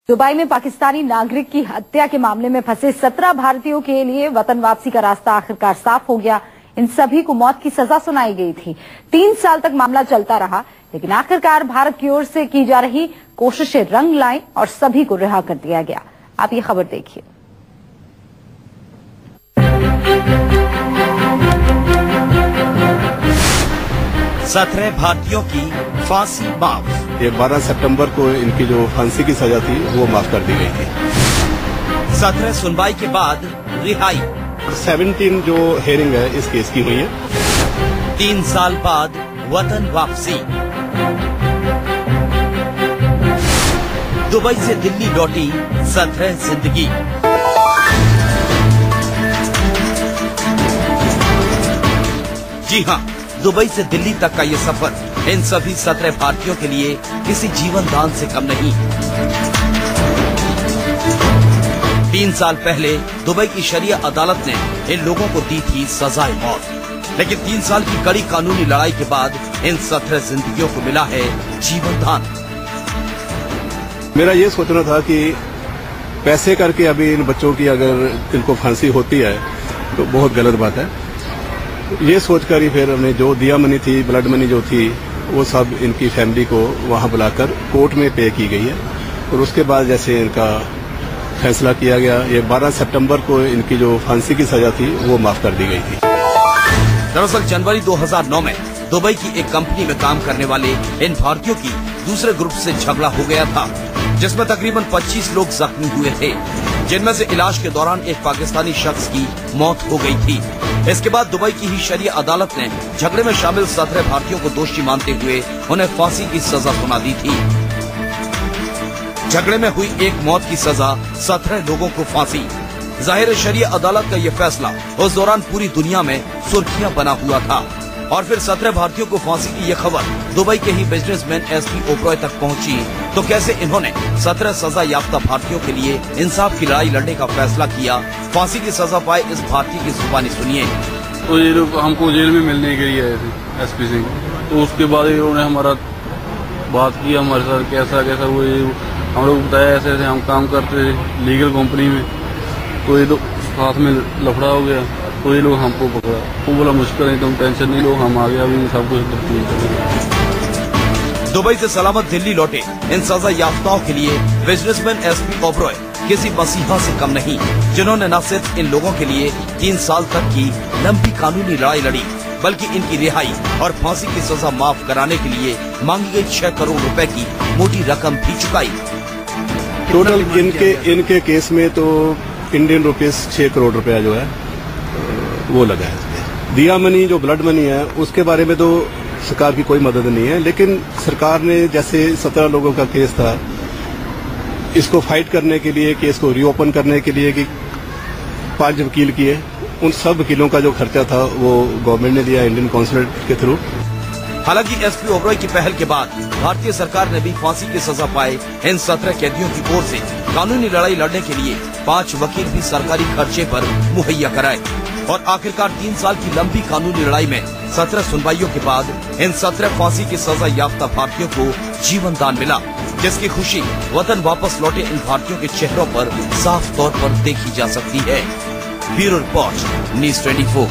Dubai में पाकिस्तानी नागरिक की हत्या के मामले में फंसे 17 भारतीयों के लिए वतन वापसी का रास्ता आखिरकार साफ हो गया। इन सभी को मौत की सजा सुनाई गई थी। 3 साल तक मामला चलता रहा, लेकिन आखिरकार भारत की ओर से की जा रही कोशिशें रंग लाई और सभी को रिहा कर दिया गया। आप ये खबर देखिए। सत्रह भारतीयों की फांसी माफ। ये 12 सितंबर को इनकी जो फांसी की सजा थी वो माफ कर दी गई थी। 17 सुनवाई के बाद रिहाई। 17 जो हेयरिंग है इस केस की हुई है। 3 साल बाद वतन वापसी। दुबई से दिल्ली लौटी 17 जिंदगी। जी हाँ, दुबई से दिल्ली तक का ये सफर इन सभी 17 भारतीयों के लिए किसी जीवन दान से कम नहीं। 3 साल पहले दुबई की शरिया अदालत ने इन लोगों को दी थी सजाए मौत, लेकिन 3 साल की कड़ी कानूनी लड़ाई के बाद इन 17 जिंदगियों को मिला है जीवन दान। मेरा ये सोचना था कि पैसे करके अभी इन बच्चों की अगर इनको फांसी होती है तो बहुत गलत बात है। ये सोचकर ही फिर हमने जो दिया मनी थी, ब्लड मनी जो थी, वो सब इनकी फैमिली को वहां बुलाकर कोर्ट में पे की गई है और उसके बाद जैसे इनका फैसला किया गया, ये 12 सितंबर को इनकी जो फांसी की सजा थी वो माफ कर दी गई थी। दरअसल जनवरी 2009 में दुबई की एक कंपनी में काम करने वाले इन भारतीयों की दूसरे ग्रुप से झगड़ा हो गया था, जिसमें तकरीबन 25 लोग जख्मी हुए थे, जिनमें से इलाज के दौरान एक पाकिस्तानी शख्स की मौत हो गई थी। इसके बाद दुबई की ही शरिया अदालत ने झगड़े में शामिल 17 भारतीयों को दोषी मानते हुए उन्हें फांसी की सजा सुना दी थी। झगड़े में हुई एक मौत की सजा, 17 लोगों को फांसी। जाहिर शरिया अदालत का यह फैसला उस दौरान पूरी दुनिया में सुर्खियां बना हुआ था और फिर 17 भारतीयों को फांसी की यह खबर दुबई के ही बिजनेसमैन एसपी ओबरॉय तक पहुंची तो कैसे इन्होंने 17 सजा याफ्ता भारतीयों के लिए इंसाफ की लड़ाई लड़ने का फैसला किया। फांसी की सजा पाए इस भारतीय की जुबानी सुनिए। तो ये लोग हमको जेल में मिलने के लिए आए थे एसपी सिंह, तो उसके बाद इन्होंने हमारा बात की हमारे साथ कैसा कैसा वो हम लोग बताया ऐसे ऐसे हम काम करते थे लीगल कंपनी में, तो ये लोग साथ में लफड़ा हो गया तो ये लोग हमको पकड़ा। वो बोला मुश्किल नहीं, तुम टेंशन नहीं लो, हम आ गए अभी सब कुछ। दुबई से सलामत दिल्ली लौटे इन सजा याफ्ताओं के लिए बिजनेसमैन एसपी ओबरॉय किसी मसीहा से कम नहीं, जिन्होंने न सिर्फ इन लोगों के लिए 3 साल तक की लंबी कानूनी लड़ाई लड़ी, बल्कि इनकी रिहाई और फांसी की सजा माफ कराने के लिए मांगी गई 6 करोड़ रुपए की मोटी रकम भी चुकाई। टोटल इनके केस में तो इंडियन रुपीज 6 करोड़ रुपया जो है वो लगा है। दिया मनी जो ब्लड मनी है उसके बारे में तो सरकार की कोई मदद नहीं है, लेकिन सरकार ने जैसे 17 लोगों का केस था, इसको फाइट करने के लिए, केस को रीओपन करने के लिए कि 5 वकील किए, उन सब वकीलों का जो खर्चा था वो गवर्नमेंट ने दिया इंडियन कॉन्सुलेट के थ्रू। हालांकि एसपी ओबरॉय की पहल के बाद भारतीय सरकार ने भी फांसी की सजा पाए इन 17 कैदियों की ओर से कानूनी लड़ाई लड़ने के लिए 5 वकील भी सरकारी खर्चे पर मुहैया कराए और आखिरकार 3 साल की लंबी कानूनी लड़ाई में 17 सुनवाइयों के बाद इन 17 फांसी की सजा याफ्ता भारतीयों को जीवन दान मिला, जिसकी खुशी वतन वापस लौटे इन भारतीयों के चेहरों पर साफ तौर पर देखी जा सकती है। Bureau report, news 24।